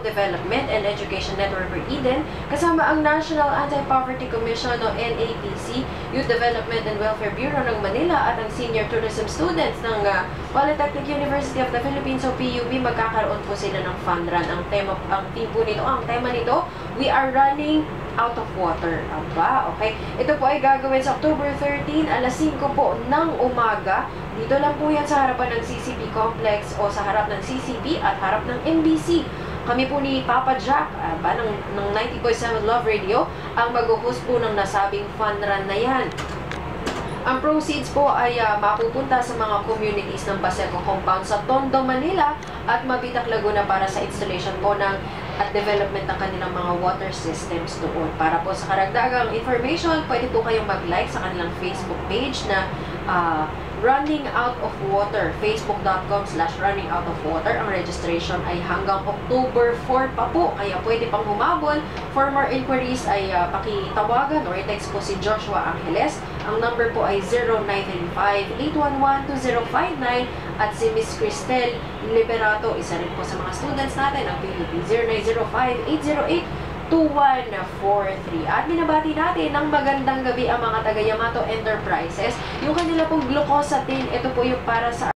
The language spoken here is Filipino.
Pangasiwang Development and Education Network or EDEN, kasama ang National Anti-Poverty Commission o NAPC, Youth Development and Welfare Bureau ng Manila at ang Senior Tourism Students ng Polytechnic University of the Philippines o PUP, magkakaroon po sila ng fun run. Ang tema nito, we are running out of water. Aba, okay? Ito po ay gagawin sa October 13, alas 5 po ng umaga. Dito lang po yan sa harapan ng CCP Complex o sa harap ng CCP at harap ng NBC. Kami po ni Papa Jack ng 90.7 Love Radio ang mag-host po ng nasabing fun run na yan. Ang proceeds po ay mapupunta sa mga communities ng Baseco Compound sa Tondo, Manila at Mabitac, Laguna para sa installation po at development ng kanilang mga water systems doon. Para po sa karagdagang information, pwede po kayong mag-like sa kanilang Facebook page na Running Out of Water, facebook.com/Running Out of Water. Ang registration ay hanggang October 4 pa po, kaya pwede pang humabol. For more inquiries ay pakitawagan or i-text po si Joshua Angeles. Ang number po ay 0935-811-2059 at si Miss Cristel Liberato, isa rin po sa mga students natin ng PUP, 0905-808-2143. At binabati natin ng magandang gabi ang mga taga Yamato Enterprises. Yung kanila pong glucosa tin, ito po yung para sa